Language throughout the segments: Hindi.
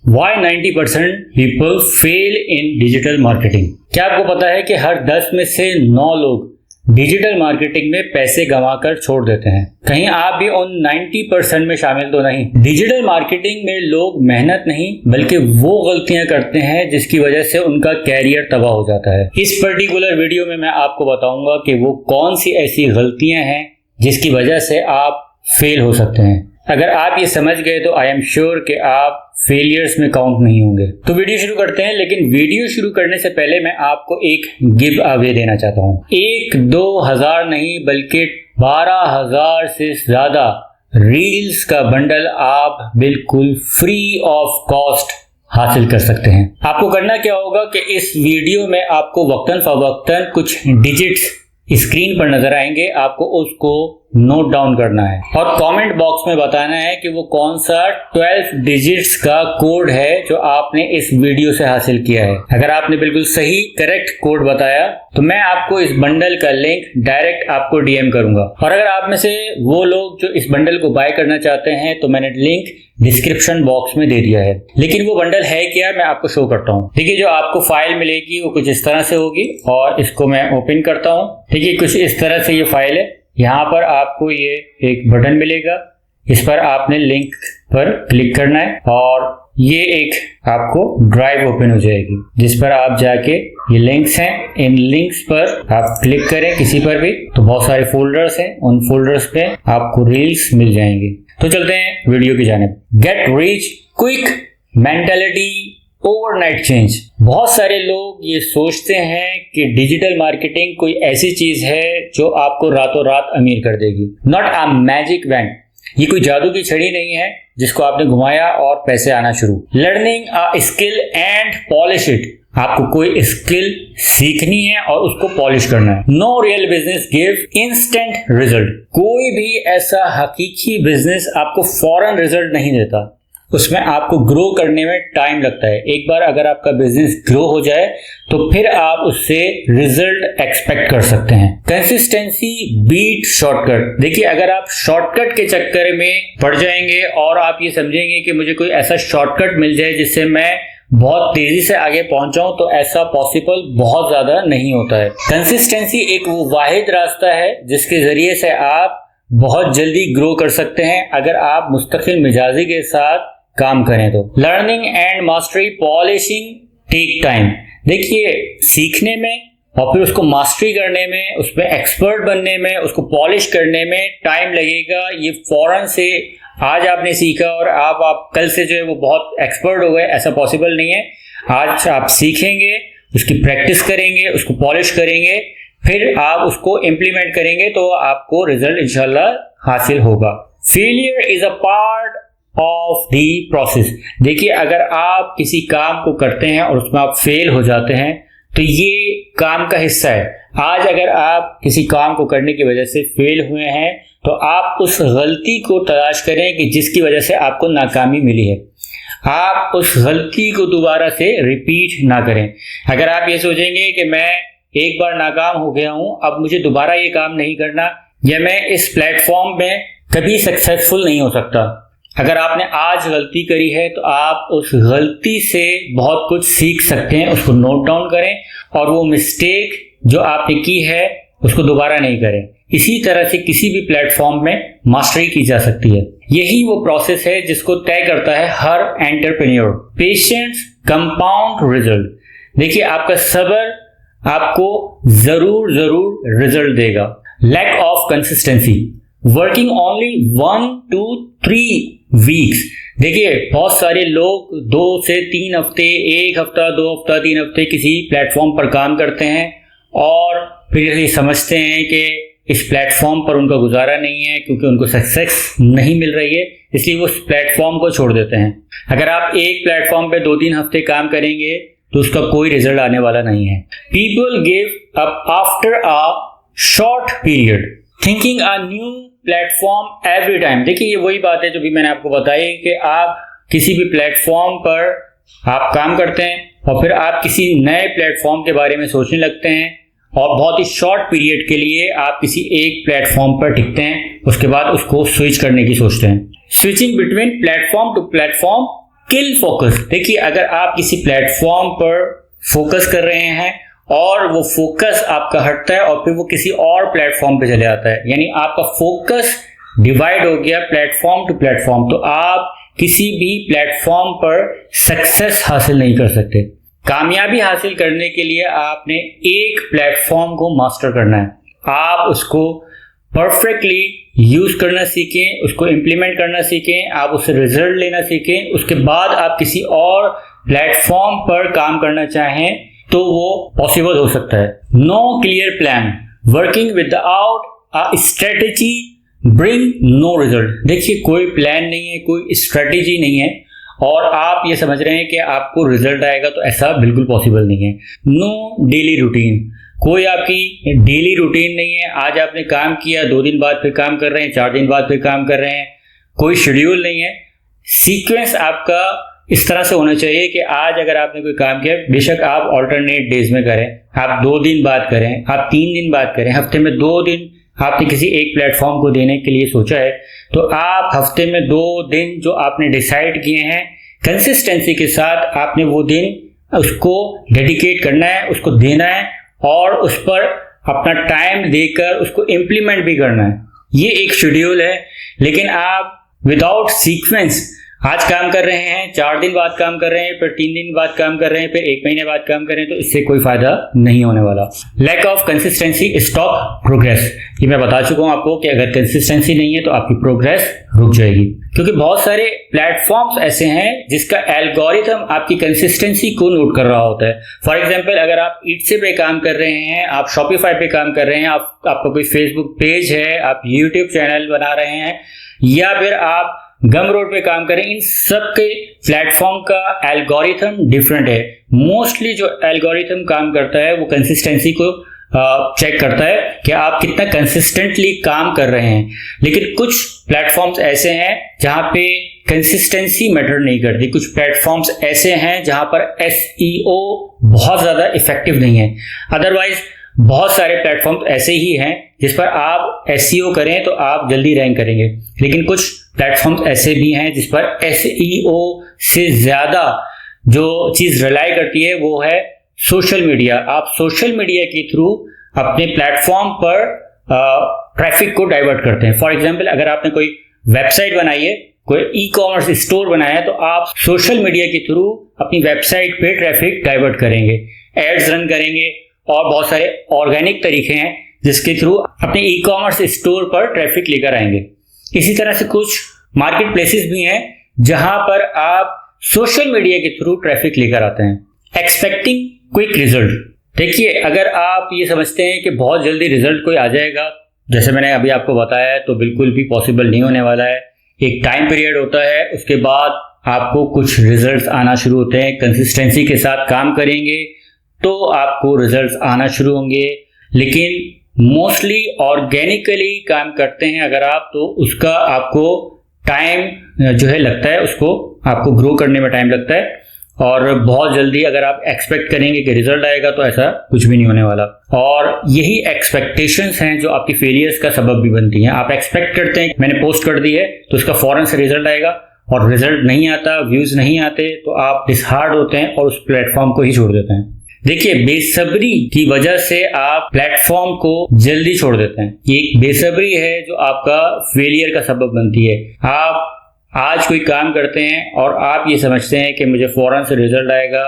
Why 90% people fail in digital marketing? क्या आपको पता है कि हर 10 में से 9 लोग डिजिटल मार्केटिंग में पैसे गंवाकर छोड़ देते हैं? कहीं आप भी उन 90% में शामिल तो नहीं? डिजिटल मार्केटिंग में लोग मेहनत नहीं बल्कि वो गलतियां करते हैं जिसकी वजह से उनका कैरियर तबाह हो जाता है। इस पर्टिकुलर वीडियो में मैं आपको बताऊंगा कि वो कौन सी ऐसी गलतियां हैं जिसकी वजह से आप फेल हो सकते हैं। अगर आप ये समझ गए तो आई एम श्योर कि आप फेलियर्स में काउंट नहीं होंगे। तो वीडियो शुरू करते हैं, लेकिन वीडियो शुरू करने से पहले मैं आपको एक गिव अवे देना चाहता हूँ। 1-2 हज़ार नहीं बल्कि 12,000 से ज्यादा रील्स का बंडल आप बिल्कुल फ्री ऑफ कॉस्ट हासिल कर सकते हैं। आपको करना क्या होगा कि इस वीडियो में आपको वक्तन फवक्तन कुछ डिजिट्स स्क्रीन पर नजर आएंगे, आपको उसको नोट डाउन करना है और कमेंट बॉक्स में बताना है कि वो कौन सा 12 डिजिट्स का कोड है जो आपने इस वीडियो से हासिल किया है। अगर आपने बिल्कुल सही करेक्ट कोड बताया तो मैं आपको इस बंडल का लिंक डायरेक्ट आपको डीएम करूंगा। और अगर आप में से वो लोग जो इस बंडल को बाय करना चाहते हैं तो मैंने लिंक डिस्क्रिप्शन बॉक्स में दे दिया है। लेकिन वो बंडल है क्या, मैं आपको शो करता हूँ। देखिए, जो आपको फाइल मिलेगी वो कुछ इस तरह से होगी और इसको मैं ओपन करता हूँ। देखिए, कुछ इस तरह से ये फाइल है। यहाँ पर आपको ये एक बटन मिलेगा, इस पर आपने लिंक पर क्लिक करना है और ये एक आपको ड्राइव ओपन हो जाएगी जिस पर आप जाके ये लिंक्स हैं, इन लिंक्स पर आप क्लिक करें किसी पर भी तो बहुत सारे फोल्डर्स हैं, उन फोल्डर्स पे आपको रील्स मिल जाएंगे। तो चलते हैं वीडियो की जानिब। Get rich quick mentality overnight change. बहुत सारे लोग ये सोचते हैं कि डिजिटल मार्केटिंग कोई ऐसी चीज है जो आपको रातों रात अमीर कर देगी। Not a magic wand. ये कोई जादू की छड़ी नहीं है जिसको आपने घुमाया और पैसे आना शुरू। Learning a skill and polish it. आपको कोई स्किल सीखनी है और उसको पॉलिश करना है। No real business give instant result. कोई भी ऐसा हकीकी बिजनेस आपको फौरन रिजल्ट नहीं देता, उसमें आपको ग्रो करने में टाइम लगता है। एक बार अगर आपका बिजनेस ग्रो हो जाए तो फिर आप उससे रिजल्ट एक्सपेक्ट कर सकते हैं। Consistency beat shortcut. देखिए, अगर आप शॉर्टकट के चक्कर में पड़ जाएंगे और आप ये समझेंगे कि मुझे कोई ऐसा शॉर्टकट मिल जाए जिससे मैं बहुत तेजी से आगे पहुंच जाऊं, तो ऐसा पॉसिबल बहुत ज्यादा नहीं होता है। कंसिस्टेंसी एक वो वाहिद रास्ता है जिसके जरिए से आप बहुत जल्दी ग्रो कर सकते हैं अगर आप मुस्तकिल मिजाजी के साथ काम करें तो। Learning and mastery polishing take time. देखिए, सीखने में और फिर उसको मास्टरी करने में, उसमें एक्सपर्ट बनने में, उसको पॉलिश करने में टाइम लगेगा। ये फौरन से आज आपने सीखा और आप कल से जो है वो बहुत एक्सपर्ट हो गए, ऐसा पॉसिबल नहीं है। आज आप सीखेंगे, उसकी प्रैक्टिस करेंगे, उसको पॉलिश करेंगे, फिर आप उसको इम्प्लीमेंट करेंगे तो आपको रिजल्ट इंशाल्लाह हासिल होगा। Failure is a part of the process. देखिए, अगर आप किसी काम को करते हैं और उसमें आप फेल हो जाते हैं तो ये काम का हिस्सा है। आज अगर आप किसी काम को करने की वजह से फेल हुए हैं तो आप उस गलती को तलाश करें कि जिसकी वजह से आपको नाकामी मिली है। आप उस गलती को दोबारा से रिपीट ना करें। अगर आप ये सोचेंगे कि मैं एक बार नाकाम हो गया हूं, अब मुझे दोबारा ये काम नहीं करना, या मैं इस प्लेटफॉर्म में कभी सक्सेसफुल नहीं हो सकता। अगर आपने आज गलती करी है तो आप उस गलती से बहुत कुछ सीख सकते हैं। उसको नोट डाउन करें और वो मिस्टेक जो आपने की है उसको दोबारा नहीं करें। इसी तरह से किसी भी प्लेटफॉर्म में मास्टरी की जा सकती है। यही वो प्रोसेस है जिसको तय करता है हर एंटरप्रेन्योर। Patience compound result. देखिए, आपका सब्र आपको जरूर रिजल्ट देगा। Lack of consistency. Working only 1 to 3 weeks. देखिए, बहुत सारे लोग 2 से 3 हफ्ते, 1 हफ्ता, 2 हफ्ता, 3 हफ्ते किसी प्लेटफॉर्म पर काम करते हैं और फिर ये समझते हैं कि इस प्लेटफॉर्म पर उनका गुजारा नहीं है क्योंकि उनको सक्सेस नहीं मिल रही है, इसलिए वो उस प्लेटफॉर्म को छोड़ देते हैं। अगर आप एक प्लेटफॉर्म पे 2-3 हफ्ते काम करेंगे तो उसका कोई रिजल्ट आने वाला नहीं है। People give up after a short period, thinking a new platform every time. देखिए, ये वही बात है जो भी मैंने आपको बताई कि आप किसी भी प्लेटफॉर्म पर आप काम करते हैं और फिर आप किसी नए प्लेटफॉर्म के बारे में सोचने लगते हैं और बहुत ही शॉर्ट पीरियड के लिए आप किसी एक प्लेटफॉर्म पर टिकते हैं, उसके बाद उसको स्विच करने की सोचते हैं। Switching between platform to platform kill focus. देखिए, अगर आप किसी प्लेटफॉर्म पर फोकस कर रहे हैं और वो फोकस आपका हटता है और फिर वो किसी और प्लेटफॉर्म पे चले आता है, यानी आपका फोकस डिवाइड हो गया प्लेटफॉर्म टू प्लेटफॉर्म, तो आप किसी भी प्लेटफॉर्म पर सक्सेस हासिल नहीं कर सकते। कामयाबी हासिल करने के लिए आपने एक प्लेटफॉर्म को मास्टर करना है। आप उसको परफेक्टली यूज करना सीखें, उसको इम्प्लीमेंट करना सीखें, आप उससे रिजल्ट लेना सीखें। उसके बाद आप किसी और प्लेटफॉर्म पर काम करना चाहें तो वो पॉसिबल हो सकता है। No clear plan, working without a strategy bring no result. देखिए, कोई प्लान नहीं है, कोई स्ट्रेटेजी नहीं है और आप ये समझ रहे हैं कि आपको रिजल्ट आएगा, तो ऐसा बिल्कुल पॉसिबल नहीं है। नो डेली रूटीन, कोई आपकी डेली रूटीन नहीं है। आज आपने काम किया, 2 दिन बाद फिर काम कर रहे हैं, 4 दिन बाद फिर काम कर रहे हैं, कोई शेड्यूल नहीं है। सीक्वेंस आपका इस तरह से होना चाहिए कि आज अगर आपने कोई काम किया, बेशक आप ऑल्टरनेट डेज में करें, आप 2 दिन बाद करें, आप 3 दिन बाद करें, हफ्ते में 2 दिन आपने किसी एक प्लेटफॉर्म को देने के लिए सोचा है, तो आप हफ्ते में 2 दिन जो आपने डिसाइड किए हैं, कंसिस्टेंसी के साथ आपने वो दिन उसको डेडिकेट करना है, उसको देना है और उस पर अपना टाइम देकर उसको इम्प्लीमेंट भी करना है। ये एक शेड्यूल है। लेकिन आप विदाउट सीक्वेंस आज काम कर रहे हैं, 4 दिन बाद काम कर रहे हैं, फिर 3 दिन बाद काम कर रहे हैं, फिर 1 महीने बाद काम कर रहे हैं, तो इससे कोई फायदा नहीं होने वाला। Lack of consistency stop progress. ये मैं बता चुका हूं आपको कि अगर कंसिस्टेंसी नहीं है तो आपकी प्रोग्रेस रुक जाएगी, क्योंकि बहुत सारे प्लेटफॉर्म्स ऐसे हैं जिसका एल्गोरिथम आपकी कंसिस्टेंसी को नोट कर रहा होता है। फॉर एग्जाम्पल, अगर आप ईटसे पे काम कर रहे हैं, आप शॉपिफाई पे काम कर रहे हैं, आपका कोई फेसबुक पेज है, आप यूट्यूब चैनल बना रहे हैं, या फिर आप गम रोड पे काम करें, इन सब के प्लेटफॉर्म का एल्गोरिथम डिफरेंट है। मोस्टली जो एल्गोरिथम काम करता है वो कंसिस्टेंसी को चेक करता है कि आप कितना कंसिस्टेंटली काम कर रहे हैं। लेकिन कुछ प्लेटफॉर्म्स ऐसे हैं जहां पे कंसिस्टेंसी मैटर नहीं करती। कुछ प्लेटफॉर्म्स ऐसे हैं जहां पर SEO बहुत ज्यादा इफेक्टिव नहीं है। अदरवाइज बहुत सारे प्लेटफॉर्म्स ऐसे ही हैं जिस पर आप SEO करें तो आप जल्दी रैंक करेंगे। लेकिन कुछ प्लेटफॉर्म्स ऐसे भी हैं जिस पर SEO से ज्यादा जो चीज रिलाई करती है वो है सोशल मीडिया। आप सोशल मीडिया के थ्रू अपने प्लेटफॉर्म पर ट्रैफिक को डाइवर्ट करते हैं। फॉर एग्जाम्पल, अगर आपने कोई वेबसाइट बनाई है, कोई ई-कॉमर्स स्टोर बनाया है, तो आप सोशल मीडिया के थ्रू अपनी वेबसाइट पे ट्रैफिक डाइवर्ट करेंगे, एड्स रन करेंगे और बहुत सारे ऑर्गेनिक तरीके हैं जिसके थ्रू अपने ई-कॉमर्स स्टोर पर ट्रैफिक लेकर आएंगे। इसी तरह से कुछ मार्केट प्लेसेस भी हैं जहां पर आप सोशल मीडिया के थ्रू ट्रैफिक लेकर आते हैं। Expecting quick result. देखिए, अगर आप ये समझते हैं कि बहुत जल्दी रिजल्ट कोई आ जाएगा, जैसे मैंने अभी आपको बताया है, तो बिल्कुल भी पॉसिबल नहीं होने वाला है। एक टाइम पीरियड होता है, उसके बाद आपको कुछ रिजल्ट्स आना शुरू होते हैं। कंसिस्टेंसी के साथ काम करेंगे तो आपको रिजल्ट्स आना शुरू होंगे। लेकिन मोस्टली ऑर्गेनिकली काम करते हैं अगर आप, तो उसका आपको टाइम जो है लगता है, उसको आपको ग्रो करने में टाइम लगता है। और बहुत जल्दी अगर आप एक्सपेक्ट करेंगे कि रिजल्ट आएगा तो ऐसा कुछ भी नहीं होने वाला। और यही एक्सपेक्टेशंस हैं जो आपकी फेलियर्स का सबब भी बनती हैं। आप एक्सपेक्ट करते हैं, मैंने पोस्ट कर दी है तो उसका फौरन से रिजल्ट आएगा, और रिजल्ट नहीं आता, व्यूज नहीं आते, तो आप डिसहार्ड होते हैं और उस प्लेटफॉर्म को ही छोड़ देते हैं। देखिए, बेसब्री की वजह से आप प्लेटफॉर्म को जल्दी छोड़ देते हैं। ये एक बेसब्री है जो आपका फेलियर का सबब बनती है। आप आज कोई काम करते हैं और आप ये समझते हैं कि मुझे फौरन से रिजल्ट आएगा,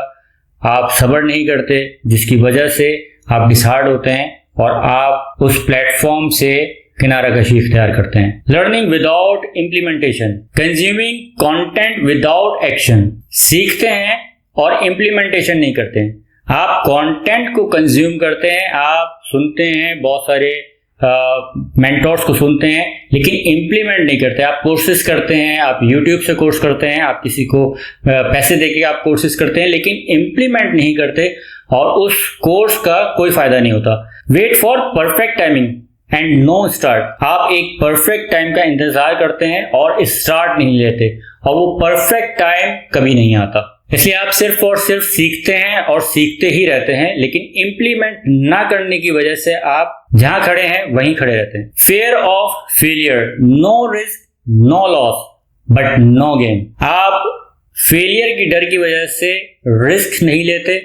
आप सब्र नहीं करते, जिसकी वजह से आप डिसहार्ड होते हैं और आप उस प्लेटफॉर्म से किनारा कशी इख्तियार करते हैं। Learning without implementation, consuming content without action. सीखते हैं और इम्प्लीमेंटेशन नहीं करते हैं। आप कंटेंट को कंज्यूम करते हैं, आप सुनते हैं, बहुत सारे मेंटोर्स को सुनते हैं, लेकिन इम्प्लीमेंट नहीं करते। आप कोर्सेज करते हैं, आप यूट्यूब से कोर्स करते हैं, आप किसी को पैसे देके आप कोर्सेज करते हैं, लेकिन इम्प्लीमेंट नहीं करते और उस कोर्स का कोई फायदा नहीं होता। Wait for perfect timing and no start. आप एक परफेक्ट टाइम का इंतजार करते हैं और स्टार्ट नहीं लेते, और वो परफेक्ट टाइम कभी नहीं आता। इसलिए आप सिर्फ और सिर्फ सीखते हैं और सीखते ही रहते हैं, लेकिन इम्प्लीमेंट ना करने की वजह से आप जहां खड़े हैं वहीं खड़े रहते हैं। Fear of failure, no risk no loss but no gain. आप फेलियर की डर की वजह से रिस्क नहीं लेते,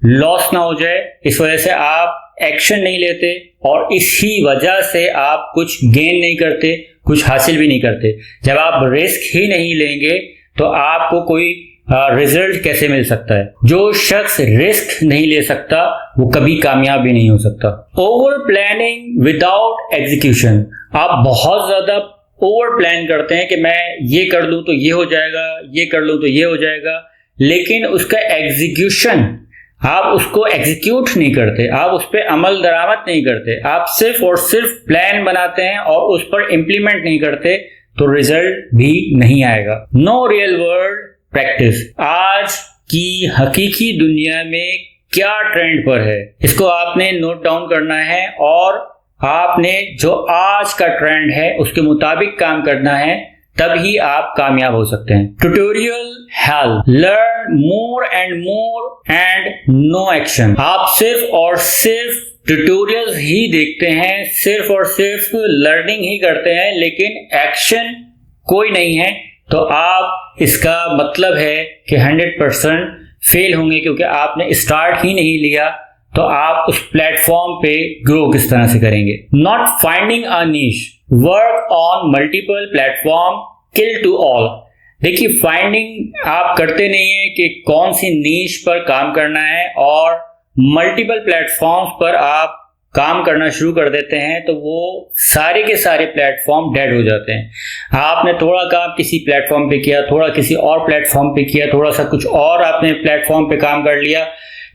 लॉस ना हो जाए इस वजह से आप एक्शन नहीं लेते, और इसी वजह से आप कुछ गेन नहीं करते, कुछ हासिल भी नहीं करते। जब आप रिस्क ही नहीं लेंगे तो आपको कोई रिजल्ट कैसे मिल सकता है? जो शख्स रिस्क नहीं ले सकता वो कभी कामयाब भी नहीं हो सकता। ओवर प्लानिंग विदाउट एग्जीक्यूशन, आप बहुत ज्यादा ओवर प्लान करते हैं कि मैं ये कर लूं तो ये हो जाएगा, ये कर लूं तो ये हो जाएगा, लेकिन उसका एग्जीक्यूशन, आप उसको एग्जीक्यूट नहीं करते, आप उस पर अमल दरामद नहीं करते, आप सिर्फ और सिर्फ प्लान बनाते हैं और उस पर इम्प्लीमेंट नहीं करते, तो रिजल्ट भी नहीं आएगा। नो रियल वर्ल्ड प्रैक्टिस, आज की हकीकी दुनिया में क्या ट्रेंड पर है इसको आपने नोट डाउन करना है, और आपने जो आज का ट्रेंड है उसके मुताबिक काम करना है, तभी आप कामयाब हो सकते हैं। Tutorial help, learn more and no action. आप सिर्फ और सिर्फ ट्यूटोरियल्स ही देखते हैं, सिर्फ और सिर्फ लर्निंग ही करते हैं, लेकिन एक्शन कोई नहीं है, तो आप इसका मतलब है कि 100% फेल होंगे, क्योंकि आपने स्टार्ट ही नहीं लिया, तो आप उस प्लेटफॉर्म पे ग्रो किस तरह से करेंगे। Not finding a niche, work on multiple platform, kill to all. देखिए, फाइंडिंग आप करते नहीं है कि कौन सी नीश पर काम करना है, और मल्टीपल प्लेटफॉर्म्स पर आप काम करना शुरू कर देते हैं, तो वो सारे के सारे प्लेटफॉर्म डेड हो जाते हैं। आपने थोड़ा काम किसी प्लेटफॉर्म पे किया, थोड़ा किसी और प्लेटफॉर्म पे किया, थोड़ा सा कुछ और आपने प्लेटफॉर्म पे काम कर लिया,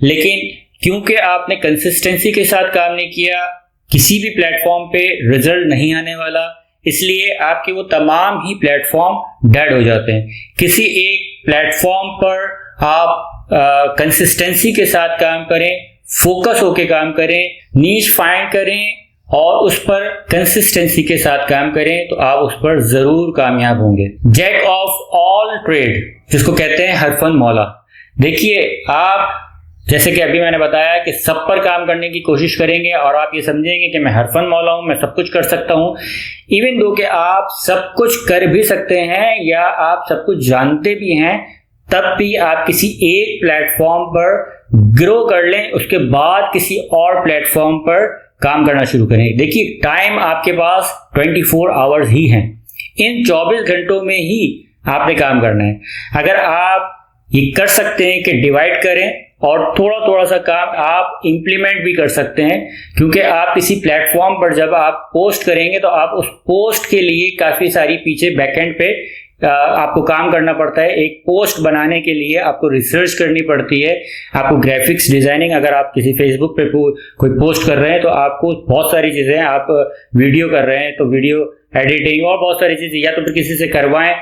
लेकिन क्योंकि आपने कंसिस्टेंसी के साथ काम नहीं किया, किसी भी प्लेटफॉर्म पे रिजल्ट नहीं आने वाला, इसलिए आपके वो तमाम ही प्लेटफॉर्म डेड हो जाते हैं। किसी एक प्लेटफॉर्म पर आप कंसिस्टेंसी के साथ काम करें, फोकस होके काम करें, नीश फाइंड करें और उस पर कंसिस्टेंसी के साथ काम करें, तो आप उस पर जरूर कामयाब होंगे। जैक ऑफ ऑल ट्रेड, जिसको कहते हैं हरफन मौला। देखिए, आप जैसे कि अभी मैंने बताया कि सब पर काम करने की कोशिश करेंगे और आप ये समझेंगे कि मैं हरफन मौला हूं, मैं सब कुछ कर सकता हूं, इवन दो कि आप सब कुछ कर भी सकते हैं या आप सब कुछ जानते भी हैं, तब भी आप किसी एक प्लेटफॉर्म पर ग्रो कर लें, उसके बाद किसी और प्लेटफॉर्म पर काम करना शुरू करें। देखिए, टाइम आपके पास 24 आवर्स ही हैं, इन 24 घंटों में ही आपने काम करना है। अगर आप ये कर सकते हैं कि डिवाइड करें और थोड़ा थोड़ा सा काम आप इंप्लीमेंट भी कर सकते हैं, क्योंकि आप किसी प्लेटफॉर्म पर जब आप पोस्ट करेंगे तो आप उस पोस्ट के लिए काफ़ी सारी पीछे बैकएंड पे आपको काम करना पड़ता है। एक पोस्ट बनाने के लिए आपको रिसर्च करनी पड़ती है, आपको ग्राफिक्स डिजाइनिंग, अगर आप किसी फेसबुक पे कोई पोस्ट कर रहे हैं तो आपको बहुत सारी चीज़ें, आप वीडियो कर रहे हैं तो वीडियो एडिटिंग और बहुत सारी चीज़ें या तो फिर किसी से करवाएं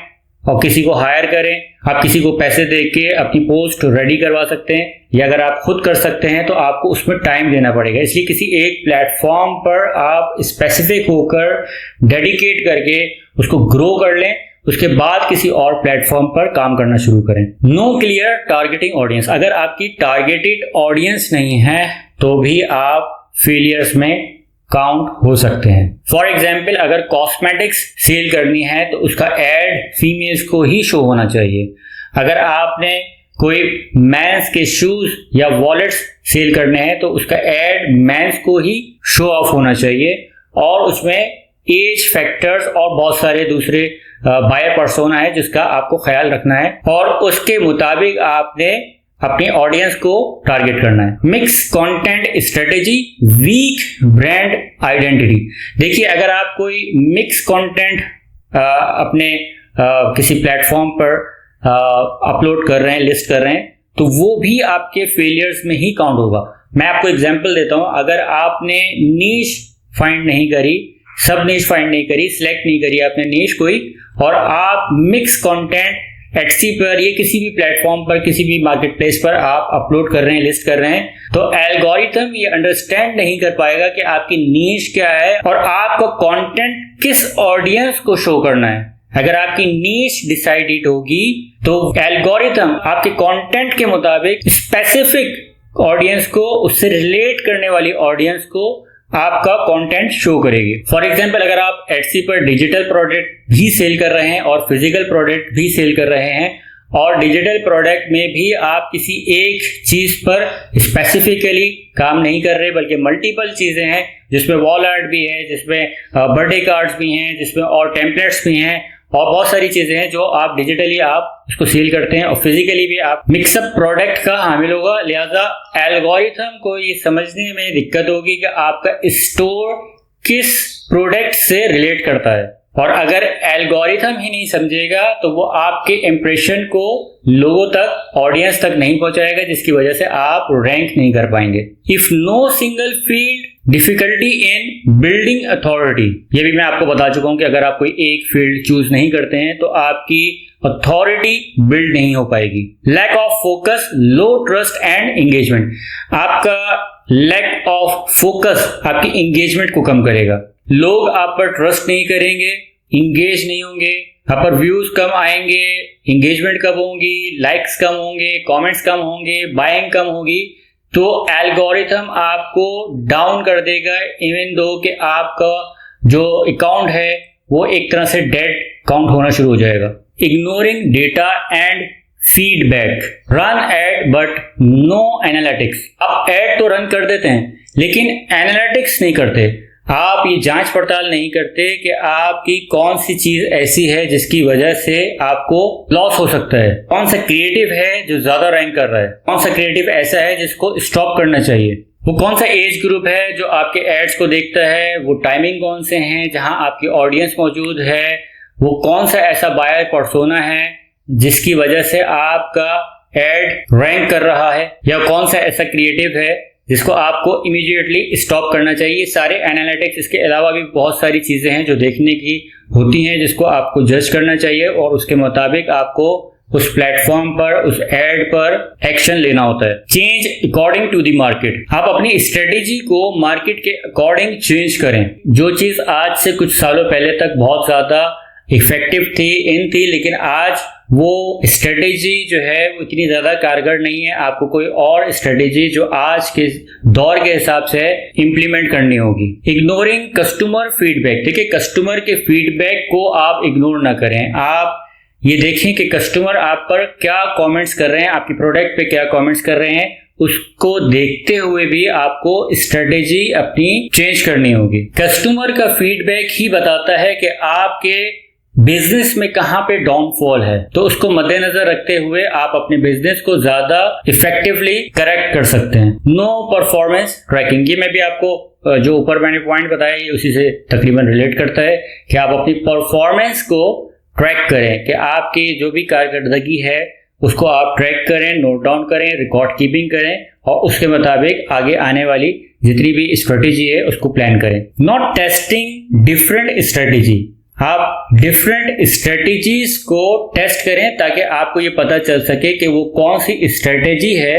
और किसी को हायर करें, आप किसी को पैसे दे के अपनी पोस्ट रेडी करवा सकते हैं, या अगर आप खुद कर सकते हैं तो आपको उसमें टाइम देना पड़ेगा। इसलिए किसी एक प्लेटफॉर्म पर आप स्पेसिफिक होकर डेडिकेट करके उसको ग्रो कर लें, उसके बाद किसी और प्लेटफॉर्म पर काम करना शुरू करें। नो क्लियर टारगेटिंग ऑडियंस, अगर आपकी टारगेटेड ऑडियंस नहीं है तो भी आप फेलियर्स में काउंट हो सकते हैं। फॉर एग्जाम्पल, अगर कॉस्मेटिक्स सेल करनी है तो उसका एड फीमेल्स को ही शो होना चाहिए। अगर आपने कोई मेंस के शूज या वॉलेट्स सेल करने हैं तो उसका एड मेंस को ही शो ऑफ होना चाहिए, और उसमें एज फैक्टर्स और बहुत सारे दूसरे बायर पर्सोना है जिसका आपको ख्याल रखना है, और उसके मुताबिक आपने अपनी ऑडियंस को टारगेट करना है। Mix content strategy, weak brand identity. देखिए, अगर आप कोई मिक्स कंटेंट अपने किसी प्लेटफॉर्म पर अपलोड कर रहे हैं, लिस्ट कर रहे हैं, तो वो भी आपके फेलियर्स में ही काउंट होगा। मैं आपको एग्जांपल देता हूं, अगर आपने नीश फाइंड नहीं करी, सब नीश फाइंड नहीं करी, सिलेक्ट नहीं करी आपने नीश कोई, और आप मिक्स कंटेंट Etsy पर या किसी भी प्लेटफॉर्म पर, किसी भी मार्केट प्लेस पर आप अपलोड कर रहे हैं, लिस्ट कर रहे हैं, तो एल्गोरिथम ये अंडरस्टैंड नहीं कर पाएगा कि आपकी नीश क्या है और आपका कंटेंट किस ऑडियंस को शो करना है। अगर आपकी नीश डिसाइडेड होगी तो एल्गोरिथम आपके कंटेंट के मुताबिक स्पेसिफिक ऑडियंस को, उससे रिलेट करने वाली ऑडियंस को आपका कंटेंट शो करेगी। फॉर एग्जांपल, अगर आप Etsy पर डिजिटल प्रोडक्ट भी सेल कर रहे हैं और फिजिकल प्रोडक्ट भी सेल कर रहे हैं और डिजिटल प्रोडक्ट में भी आप किसी एक चीज पर स्पेसिफिकली काम नहीं कर रहे, बल्कि मल्टीपल चीजें हैं जिसमें वॉल आर्ट भी है, जिसमें बर्थडे कार्ड्स भी हैं, जिसमें और टेम्पलेट्स भी हैं और बहुत सारी चीजें हैं जो आप डिजिटली आप उसको सेल करते हैं और फिजिकली भी आप मिक्सअप प्रोडक्ट का हामिल होगा। लिहाजा एल्गोरिथम को ये समझने में दिक्कत होगी कि आपका स्टोर किस प्रोडक्ट से रिलेट करता है, और अगर एल्गोरिथम ही नहीं समझेगा तो वो आपके इंप्रेशन को लोगों तक, ऑडियंस तक नहीं पहुंचाएगा, जिसकी वजह से आप रैंक नहीं कर पाएंगे। If no single field, difficulty in building authority, ये भी मैं आपको बता चुका हूं कि अगर आप कोई एक फील्ड चूज नहीं करते हैं तो आपकी अथॉरिटी बिल्ड नहीं हो पाएगी। Lack of focus, low trust and engagement, आपका लैक ऑफ फोकस आपकी एंगेजमेंट को कम करेगा। लोग आप पर ट्रस्ट नहीं करेंगे, इंगेज नहीं होंगे, आप पर व्यूज कम आएंगे, एंगेजमेंट कम होंगी, लाइक्स कम होंगे, कमेंट्स कम होंगे, बाइंग कम होगी, तो एल्गोरिथम आपको डाउन कर देगा, इवन दो कि आपका जो अकाउंट है वो एक तरह से डेड काउंट होना शुरू हो जाएगा। Ignoring data and feedback, run ad but no analytics, आप एड तो रन कर देते हैं लेकिन एनालिटिक्स नहीं करते, आप ये जांच पड़ताल नहीं करते कि आपकी कौन सी चीज ऐसी है जिसकी वजह से आपको लॉस हो सकता है, कौन सा क्रिएटिव है जो ज्यादा रैंक कर रहा है, कौन सा क्रिएटिव ऐसा है जिसको स्टॉप करना चाहिए, वो कौन सा एज ग्रुप है जो आपके एड्स को देखता है, वो टाइमिंग कौन से हैं जहां आपकी ऑडियंस मौजूद है, वो कौन सा ऐसा बायर पर्सोना है जिसकी वजह से आपका एड रैंक कर रहा है, या कौन सा ऐसा क्रिएटिव है जिसको आपको इमीडिएटली स्टॉप करना चाहिए। सारे एनालिटिक्स, इसके अलावा भी बहुत सारी चीजें हैं जो देखने की होती हैं जिसको आपको जज करना चाहिए और उसके मुताबिक आपको उस प्लेटफॉर्म पर, उस एड पर एक्शन लेना होता है। Change according to the market, आप अपनी स्ट्रेटेजी को मार्केट के अकॉर्डिंग चेंज करें। जो चीज आज से कुछ सालों पहले तक बहुत ज्यादा इफेक्टिव थी, इन थी, लेकिन आज वो स्ट्रेटेजी जो है वो इतनी ज्यादा कारगर नहीं है, आपको कोई और स्ट्रेटेजी जो आज के दौर के हिसाब से इम्प्लीमेंट करनी होगी। इग्नोरिंग कस्टमर फीडबैक, देखिए कस्टमर के फीडबैक को आप इग्नोर ना करें, आप ये देखें कि कस्टमर आप पर क्या कमेंट्स कर रहे हैं, आपकी प्रोडक्ट पे क्या कमेंट्स कर रहे हैं, उसको देखते हुए भी आपको स्ट्रेटेजी अपनी चेंज करनी होगी। कस्टमर का फीडबैक ही बताता है कि आपके बिजनेस में कहां पे डाउनफॉल है, तो उसको मद्देनजर रखते हुए आप अपने बिजनेस को ज्यादा इफेक्टिवली करेक्ट कर सकते हैं। नो परफॉर्मेंस ट्रैकिंग, ये मैं भी आपको जो ऊपर मैंने पॉइंट बताया ये उसी से तकरीबन रिलेट करता है कि आप अपनी परफॉर्मेंस को ट्रैक करें, कि आपकी जो भी कारकर्दगी है उसको आप ट्रैक करें, नोट डाउन करें, रिकॉर्ड कीपिंग करें और उसके मुताबिक आगे आने वाली जितनी भी स्ट्रेटेजी है उसको प्लान करें। नॉट टेस्टिंग डिफरेंट स्ट्रेटेजी, आप डिफरेंट स्ट्रेटेजीज को टेस्ट करें ताकि आपको ये पता चल सके कि वो कौन सी स्ट्रेटेजी है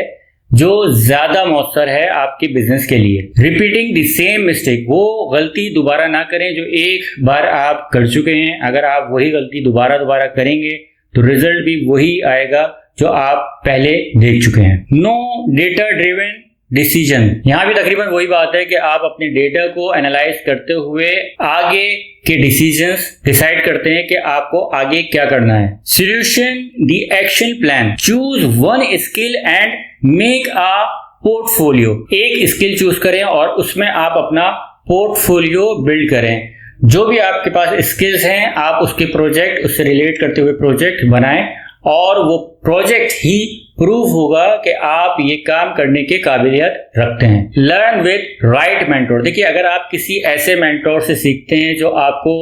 जो ज्यादा मौसर है आपके बिजनेस के लिए। रिपीटिंग द सेम मिस्टेक, वो गलती दोबारा ना करें जो एक बार आप कर चुके हैं। अगर आप वही गलती दोबारा करेंगे तो रिजल्ट भी वही आएगा जो आप पहले देख चुके हैं। नो डेटा ड्रिवन डिसीजन, यहां भी तकरीबन वही बात है कि आप अपने डेटा को एनालाइज करते हुए आगे के डिसीजंस डिसाइड करते हैं कि आपको आगे क्या करना है। Solution the action plan, choose one skill and make a portfolio, एक स्किल चूज करें और उसमें आप अपना पोर्टफोलियो बिल्ड करें। जो भी आपके पास स्किल्स हैं आप उसके प्रोजेक्ट, उससे रिलेट करते हुए प्रोजेक्ट बनाएं और वो प्रोजेक्ट ही प्रूव होगा कि आप ये काम करने के काबिलियत रखते हैं। लर्न विद राइट मेंटोर, देखिए अगर आप किसी ऐसे मेंटोर से सीखते हैं जो आपको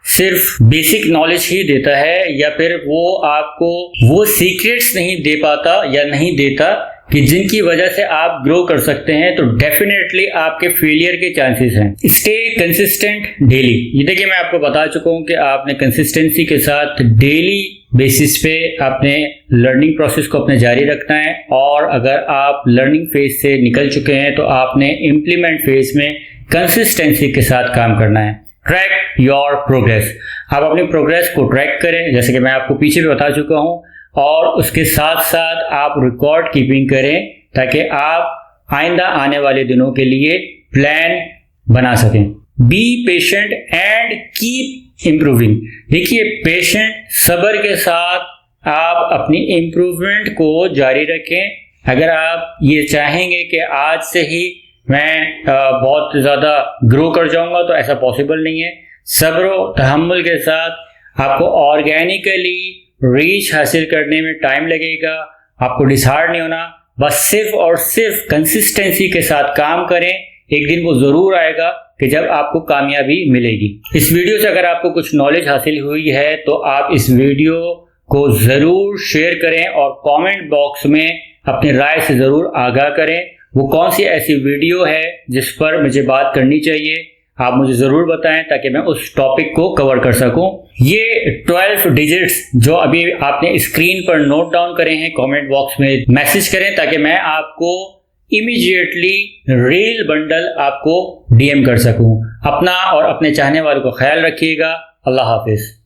सिर्फ बेसिक नॉलेज ही देता है या फिर वो आपको वो सीक्रेट्स नहीं दे पाता या नहीं देता कि जिनकी वजह से आप ग्रो कर सकते हैं, तो डेफिनेटली आपके फेलियर के चांसेस हैं। स्टे कंसिस्टेंट डेली, ये देखिए मैं आपको बता चुका हूं कि आपने कंसिस्टेंसी के साथ डेली बेसिस पे अपने लर्निंग प्रोसेस को अपने जारी रखना है और अगर आप लर्निंग फेज से निकल चुके हैं तो आपने इम्प्लीमेंट फेज में कंसिस्टेंसी के साथ काम करना है। ट्रैक योर प्रोग्रेस, आप अपनी प्रोग्रेस को ट्रैक करें जैसे कि मैं आपको पीछे भी बता चुका हूं, और उसके साथ साथ आप रिकॉर्ड कीपिंग करें ताकि आप आइंदा आने वाले दिनों के लिए प्लान बना सकें। Be patient and keep improving, देखिए पेशेंट, सब्र के साथ आप अपनी इम्प्रूवमेंट को जारी रखें। अगर आप ये चाहेंगे कि आज से ही मैं बहुत ज़्यादा ग्रो कर जाऊंगा, तो ऐसा पॉसिबल नहीं है। सब्र और तहम्मुल के साथ आपको ऑर्गेनिकली रीच हासिल करने में टाइम लगेगा। आपको डिसहार्ड नहीं होना, बस सिर्फ और सिर्फ कंसिस्टेंसी के साथ काम करें। एक दिन वो ज़रूर आएगा कि जब आपको कामयाबी मिलेगी। इस वीडियो से अगर आपको कुछ नॉलेज हासिल हुई है तो आप इस वीडियो को ज़रूर शेयर करें और कमेंट बॉक्स में अपनी राय से ज़रूर आगाह करें। वो कौन सी ऐसी वीडियो है जिस पर मुझे बात करनी चाहिए, आप मुझे ज़रूर बताएं ताकि मैं उस टॉपिक को कवर कर सकूं। ये 12 डिजिट्स जो अभी आपने स्क्रीन पर नोट डाउन करे हैं, कमेंट बॉक्स में मैसेज करें ताकि मैं आपको इमीडिएटली रील बंडल आपको डीएम कर सकूं। अपना और अपने चाहने वालों को ख्याल रखिएगा। अल्लाह हाफिज़।